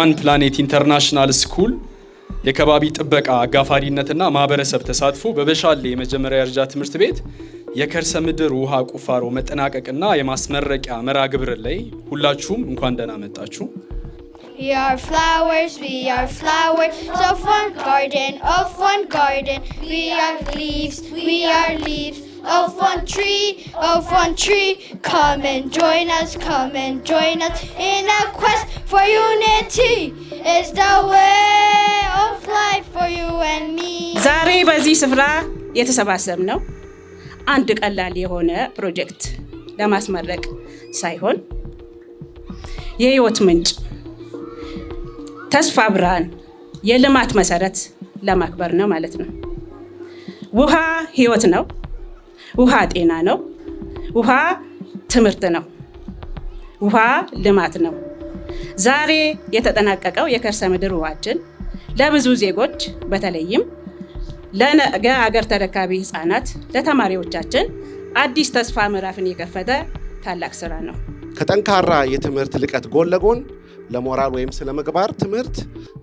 ዋን ፕላኔት ኢንተርናሽናል ስኩል የከባቢ ጥበቃ አጋፋሪነትና ማህበረሰብ ተሳትፎ በበሻሌ የመጀመሪያ ደረጃ ትምህርት ቤት የከርሰ ምድር ውሃ ቁፋሮ መጠናቀቅና የማስመረቂያ መርሃ ግብር ላይ ሁላችሁም እንኳን ደህና መጣችሁ። We are flowers of one garden, We are leaves of one tree. Come and join us in a quest for unity. Is the way of life for you and me. ዛሬ በዚህ ስፍራ የተሰባሰብነው አንድ ቀላል የሆነ ፕሮጀክት ለማስመረቅ ሳይሆን የህይወት ምንጭ ተስፋ ብርሃን የልማት መሰረት ለማክበር ነው ማለት ነው። ውሃ ህይወት ነው። ውሃ ጤና ነው። ውሃ ትምህርት ነው። ውሃ ልማት ነው። ዛሬ የተጠናቀቀው የከርሰ ምድር ውሃችን ለብዙ ዜጎች በተለይም ለነገ ሀገር ተረካቢ ህፃናት ለተማሪዎቻችን አዲስ ተስፋ ምዕራፍን የከፈተ ታላቅ ስራ ነው። ከጠንካራ የትምህርት ልቀት ጎን ለጎን ለሞራል ወይም ስለ ምግባር ትምህርት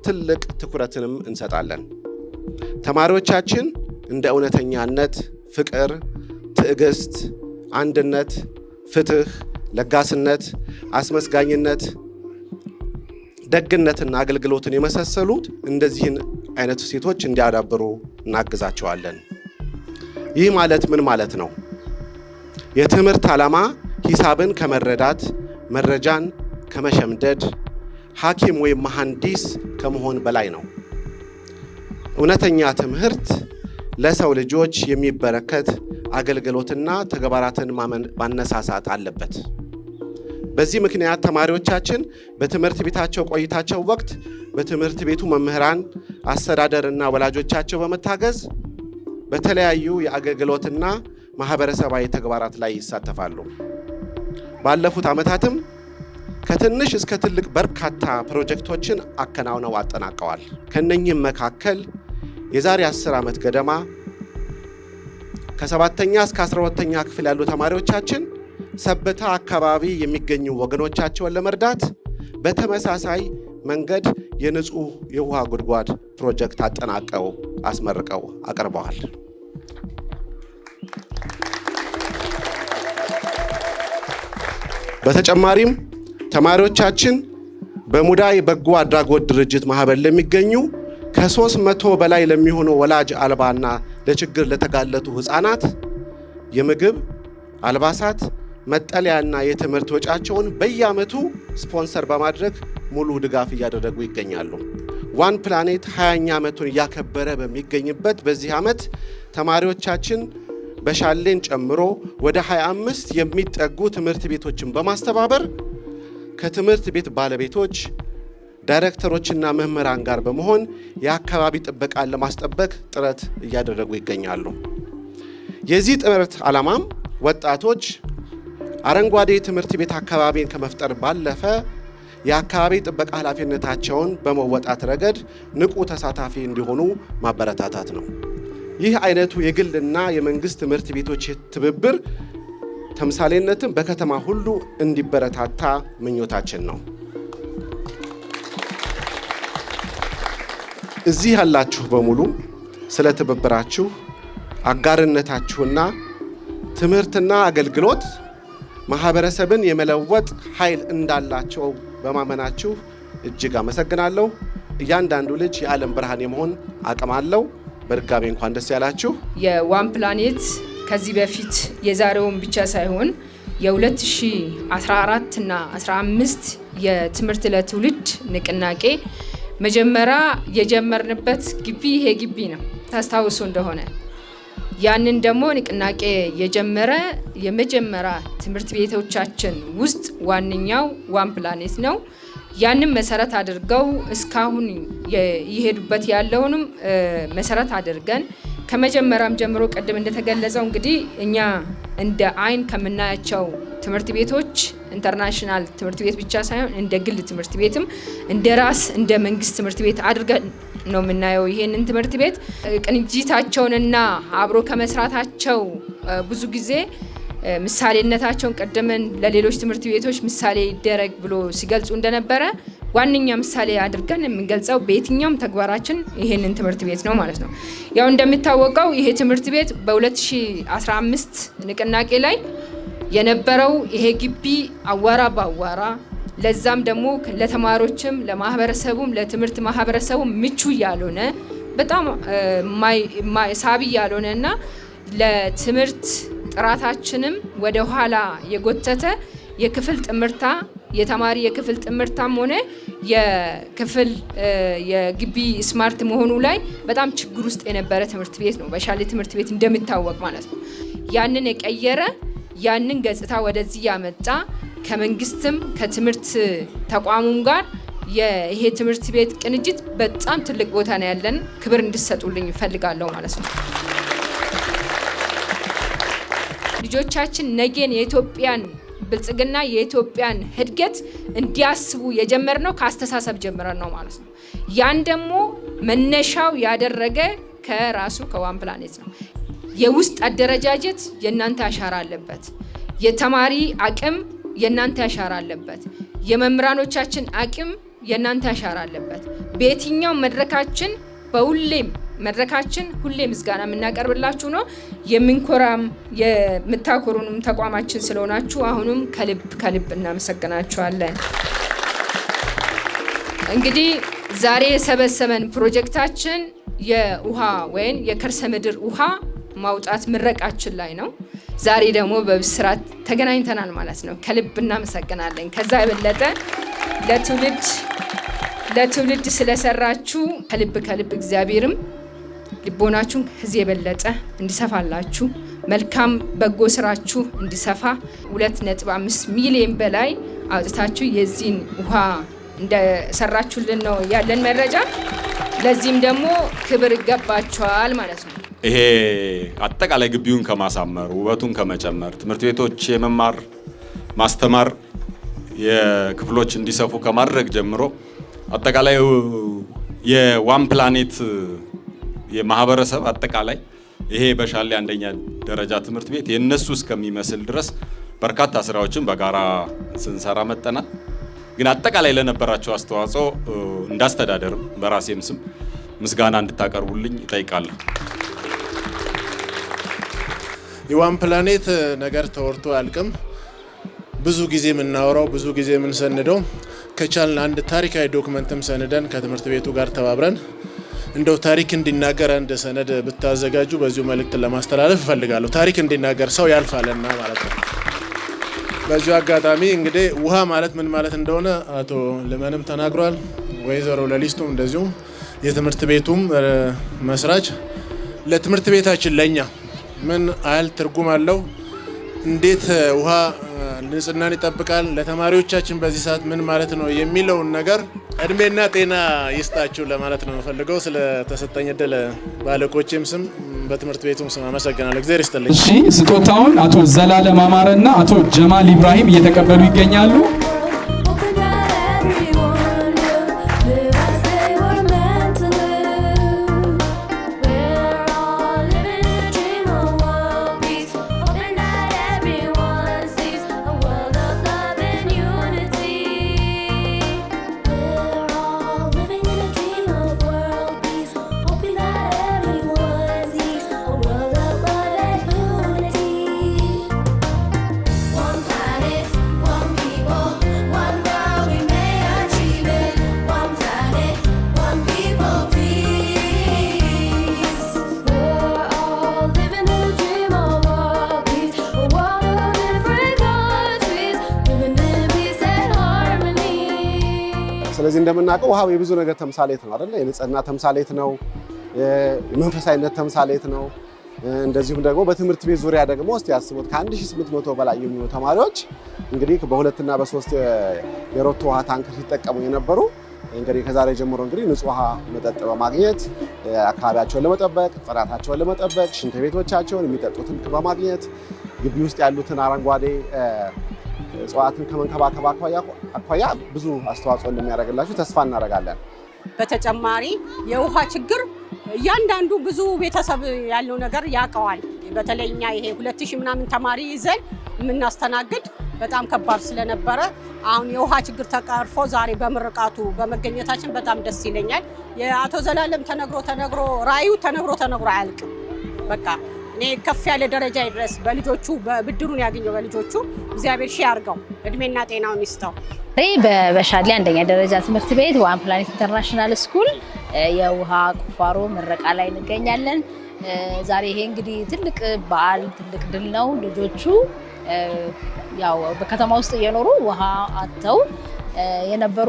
ትልቅ ትኩረትንም እንሰጣለን። ተማሪዎቻችን እንደ እውነተኛነት፣ ፍቅር፣ ትዕግስት፣ አንድነት፣ ፍትህ፣ ለጋስነት፣ አስመስጋኝነት፣ ደግነትና አገልግሎትን የመሳሰሉት እንደዚህን አይነት ሴቶች እንዲያዳብሩ እናግዛቸዋለን። ይህ ማለት ምን ማለት ነው? የትምህርት ዓላማ ሂሳብን ከመረዳት፣ መረጃን ከመሸምደድ፣ ሐኪም ወይም መሐንዲስ ከመሆን በላይ ነው። እውነተኛ ትምህርት ለሰው ልጆች የሚበረከት አገልግሎትና ተግባራትን ማነሳሳት አለበት። በዚህ ምክንያት ተማሪዎቻችን በትምህርት ቤታቸው ቆይታቸው ወቅት በትምህርት ቤቱ መምህራን፣ አስተዳደርና ወላጆቻቸው በመታገዝ በተለያዩ የአገልግሎትና ማህበረሰባዊ ተግባራት ላይ ይሳተፋሉ። ባለፉት ዓመታትም ከትንሽ እስከ ትልቅ በርካታ ፕሮጀክቶችን አከናውነው አጠናቀዋል። ከነኚህም መካከል የዛሬ 10 ዓመት ገደማ ከ7ኛ እስከ 12ኛ ክፍል ያሉ ተማሪዎቻችን ሰበታ አካባቢ የሚገኙ ወገኖቻቸውን ለመርዳት በተመሳሳይ መንገድ የንጹህ የውሃ ጉድጓድ ፕሮጀክት አጠናቀው አስመርቀው አቀርበዋል። በተጨማሪም ተማሪዎቻችን በሙዳይ በጎ አድራጎት ድርጅት ማህበር ለሚገኙ ከ300 በላይ ለሚሆኑ ወላጅ አልባና ለችግር ለተጋለጡ ህፃናት የምግብ፣ አልባሳት፣ መጠለያና የትምህርት ወጪያቸውን በየዓመቱ ስፖንሰር በማድረግ ሙሉ ድጋፍ እያደረጉ ይገኛሉ። ዋን ፕላኔት 20ኛ ዓመቱን እያከበረ በሚገኝበት በዚህ ዓመት ተማሪዎቻችን በሻሌን ጨምሮ ወደ 25 የሚጠጉ ትምህርት ቤቶችን በማስተባበር ከትምህርት ቤት ባለቤቶች፣ ዳይሬክተሮችና መምህራን ጋር በመሆን የአካባቢ ጥበቃን ለማስጠበቅ ጥረት እያደረጉ ይገኛሉ። የዚህ ጥረት ዓላማም ወጣቶች አረንጓዴ ትምህርት ቤት አካባቢን ከመፍጠር ባለፈ የአካባቢ ጥበቃ ኃላፊነታቸውን በመወጣት ረገድ ንቁ ተሳታፊ እንዲሆኑ ማበረታታት ነው። ይህ አይነቱ የግልና የመንግስት ትምህርት ቤቶች ትብብር ተምሳሌነትን በከተማ ሁሉ እንዲበረታታ ምኞታችን ነው። እዚህ ያላችሁ በሙሉ ስለ ትብብራችሁ፣ አጋርነታችሁና ትምህርትና አገልግሎት ማህበረሰብን የመለወጥ ኃይል እንዳላቸው በማመናችሁ እጅግ አመሰግናለሁ። እያንዳንዱ ልጅ የዓለም ብርሃን የመሆን አቅም አለው። በድጋሚ እንኳን ደስ ያላችሁ። የዋን ፕላኔት ከዚህ በፊት የዛሬውን ብቻ ሳይሆን የ2014 እና 15 የትምህርት ለትውልድ ንቅናቄ መጀመሪያ የጀመርንበት ግቢ ይሄ ግቢ ነው። ታስታውሱ እንደሆነ ያንን ደግሞ ንቅናቄ የጀመረ የመጀመሪያ ትምህርት ቤቶቻችን ውስጥ ዋነኛው ዋን ፕላኔት ነው። ያንን መሰረት አድርገው እስካሁን ይሄዱበት ያለውንም መሰረት አድርገን ከመጀመሪያም ጀምሮ ቀደም እንደተገለጸው እንግዲህ እኛ እንደ አይን ከምናያቸው ትምህርት ቤቶች ኢንተርናሽናል ትምህርት ቤት ብቻ ሳይሆን እንደ ግል ትምህርት ቤትም እንደ ራስ እንደ መንግስት ትምህርት ቤት አድርገን ነው የምናየው። ይሄንን ትምህርት ቤት ቅንጅታቸውንና አብሮ ከመስራታቸው ብዙ ጊዜ ምሳሌነታቸውን ቀደመን ለሌሎች ትምህርት ቤቶች ምሳሌ ይደረግ ብሎ ሲገልጹ እንደነበረ ዋነኛ ምሳሌ አድርገን የምንገልጸው በየትኛውም ተግባራችን ይሄንን ትምህርት ቤት ነው ማለት ነው። ያው እንደሚታወቀው ይሄ ትምህርት ቤት በ2015 ንቅናቄ ላይ የነበረው ይሄ ግቢ አዋራ ባዋራ ለዛም ደግሞ ለተማሪዎችም ለማህበረሰቡም ለትምህርት ማህበረሰቡ ምቹ ያልሆነ በጣም ሳቢ ያልሆነና ለትምህርት ጥራታችንም ወደ ኋላ የጎተተ የክፍል ጥምርታ የተማሪ የክፍል ጥምርታም ሆነ የክፍል የግቢ ስማርት መሆኑ ላይ በጣም ችግር ውስጥ የነበረ ትምህርት ቤት ነው በሻሌ ትምህርት ቤት እንደሚታወቅ ማለት ነው። ያንን የቀየረ ያንን ገጽታ ወደዚህ ያመጣ ከመንግስትም ከትምህርት ተቋሙም ጋር ይሄ ትምህርት ቤት ቅንጅት በጣም ትልቅ ቦታ ነው ያለን። ክብር እንድትሰጡልኝ እፈልጋለሁ ማለት ነው። ልጆቻችን ነገን የኢትዮጵያን ብልጽግና የኢትዮጵያን እድገት እንዲያስቡ የጀመርነው ከአስተሳሰብ ጀምረን ነው ማለት ነው። ያን ደግሞ መነሻው ያደረገ ከራሱ ከዋን ፕላኔት ነው። የውስጥ አደረጃጀት የእናንተ አሻራ አለበት። የተማሪ አቅም የእናንተ አሻራ አለበት። የመምህራኖቻችን አቅም የእናንተ አሻራ አለበት። በየትኛው መድረካችን መድረካችን ሁሌ ምስጋና የምናቀርብላችሁ ነው። የምንኮራም የምታኮሩንም ተቋማችን ስለሆናችሁ አሁንም ከልብ እናመሰግናችኋለን። እንግዲህ ዛሬ የሰበሰበን ፕሮጀክታችን የውሃ ወይም የከርሰ ምድር ውሃ ማውጣት ምረቃችን ላይ ነው። ዛሬ ደግሞ በብስራት ተገናኝተናል ማለት ነው። ከልብ እናመሰግናለን። ከዛ የበለጠ ለትውልድ ስለሰራችሁ ከልብ እግዚአብሔርም ልቦናችሁን ከዚህ የበለጠ እንዲሰፋላችሁ መልካም በጎ ስራችሁ እንዲሰፋ 2.5 ሚሊዮን በላይ አውጥታችሁ የዚህን ውሃ እንደሰራችሁልን ነው ያለን መረጃ። ለዚህም ደግሞ ክብር ይገባችኋል ማለት ነው። ይሄ አጠቃላይ ግቢውን ከማሳመር ውበቱን ከመጨመር ትምህርት ቤቶች የመማር ማስተማር የክፍሎች እንዲሰፉ ከማድረግ ጀምሮ አጠቃላይ የዋን ፕላኔት የማህበረሰብ አጠቃላይ ይሄ በሻሌ አንደኛ ደረጃ ትምህርት ቤት የነሱ እስከሚመስል ድረስ በርካታ ስራዎችን በጋራ ስንሰራ መጠናል። ግን አጠቃላይ ለነበራቸው አስተዋጽኦ እንዳስተዳደርም በራሴም ስም ምስጋና እንድታቀርቡልኝ እጠይቃለሁ። የዋን ፕላኔት ነገር ተወርቶ አልቅም። ብዙ ጊዜ የምናወራው ብዙ ጊዜ የምንሰንደው ከቻልን አንድ ታሪካዊ ዶክመንትም ሰንደን ከትምህርት ቤቱ ጋር ተባብረን እንደው ታሪክ እንዲናገር አንድ ሰነድ ብታዘጋጁ በዚሁ መልእክት ለማስተላለፍ እፈልጋለሁ። ታሪክ እንዲናገር ሰው ያልፋልና ማለት ነው። በዚሁ አጋጣሚ እንግዲህ ውሃ ማለት ምን ማለት እንደሆነ አቶ ልመንም ተናግሯል። ወይዘሮ ለሊስቱም እንደዚሁ የትምህርት ቤቱም መስራች ለትምህርት ቤታችን ለኛ ምን አይል ትርጉም አለው፣ እንዴት ውሃ ንጽህናን ይጠብቃል፣ ለተማሪዎቻችን በዚህ ሰዓት ምን ማለት ነው የሚለውን ነገር እድሜና ጤና ይስጣችሁ ለማለት ነው ፈልገው። ስለተሰጠኝ እድል ባለቆቼም ስም በትምህርት ቤቱም ስም አመሰግናለሁ። እግዚአብሔር ይስጥልኝ። እሺ፣ ስጦታውን አቶ ዘላለም አማረና አቶ ጀማል ኢብራሂም እየተቀበሉ ይገኛሉ። ስለዚህ እንደምናውቀው ውሃ የብዙ ነገር ተምሳሌት ነው አይደል? የንጽህና ተምሳሌት ነው፣ የመንፈሳዊነት ተምሳሌት ነው። እንደዚሁም ደግሞ በትምህርት ቤት ዙሪያ ደግሞ እስቲ ያስቡት ከ1800 በላይ የሚሆኑ ተማሪዎች እንግዲህ በ2 እና በ3 የሮቶ ውሃ ታንከር ሲጠቀሙ የነበሩ እንግዲህ ከዛሬ ጀምሮ እንግዲህ ንጹህ ውሃ መጠጥ በማግኘት አካባቢያቸውን ለመጠበቅ ጥራታቸውን ለመጠበቅ ሽንት ቤቶቻቸውን የሚጠጡትን በማግኘት ግቢ ውስጥ ያሉትን አረንጓዴ እጽዋትን ከመንከባከብ አኳያ ብዙ አስተዋጽኦ እንደሚያደርግላችሁ ተስፋ እናደርጋለን። በተጨማሪ የውሃ ችግር እያንዳንዱ ብዙ ቤተሰብ ያለው ነገር ያውቀዋል። በተለይኛ ይሄ 2000 ምናምን ተማሪ ይዘን የምናስተናግድ በጣም ከባድ ስለነበረ አሁን የውሃ ችግር ተቀርፎ ዛሬ በምርቃቱ በመገኘታችን በጣም ደስ ይለኛል። የአቶ ዘላለም ተነግሮ ራዩ ተነግሮ አያልቅም። በቃ እኔ ከፍ ያለ ደረጃ ይድረስ በልጆቹ በብድሩን ያገኘው በልጆቹ እግዚአብሔር ሺህ ያርገው እድሜና ጤናውን ይስጠው። በበሻሌ አንደኛ ደረጃ ትምህርት ቤት ዋን ፕላኔት ኢንተርናሽናል ስኩል የውሃ ቁፋሮ ምረቃ ላይ እንገኛለን። ዛሬ ይሄ እንግዲህ ትልቅ በዓል ትልቅ ድል ነው። ልጆቹ ያው በከተማ ውስጥ እየኖሩ ውሃ አጥተው የነበሩ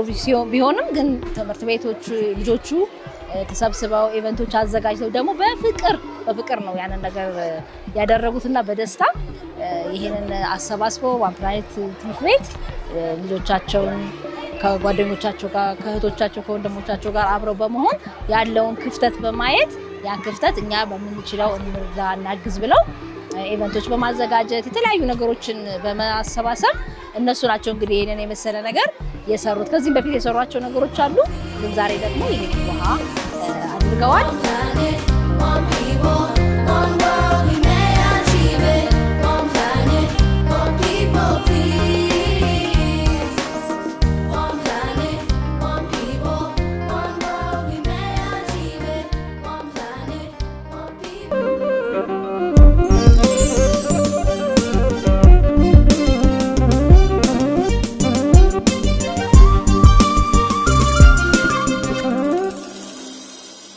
ቢሆንም ግን ትምህርት ቤቶች ልጆቹ ተሰብስበው ኢቨንቶች አዘጋጅተው ደግሞ በፍቅር ነው ያንን ነገር ያደረጉትና በደስታ ይሄንን አሰባስበው ዋን ፕላኔት ትምህርት ቤት ልጆቻቸውን ከጓደኞቻቸው ጋር ከእህቶቻቸው ከወንድሞቻቸው ጋር አብረው በመሆን ያለውን ክፍተት በማየት ያን ክፍተት እኛ በምንችለው እንርዳ እናግዝ ብለው ኢቨንቶች በማዘጋጀት የተለያዩ ነገሮችን በማሰባሰብ እነሱ ናቸው እንግዲህ ይሄንን የመሰለ ነገር የሰሩት። ከዚህም በፊት የሰሯቸው ነገሮች አሉ፣ ግን ዛሬ ደግሞ ይሄን ውሃ አድርገዋል።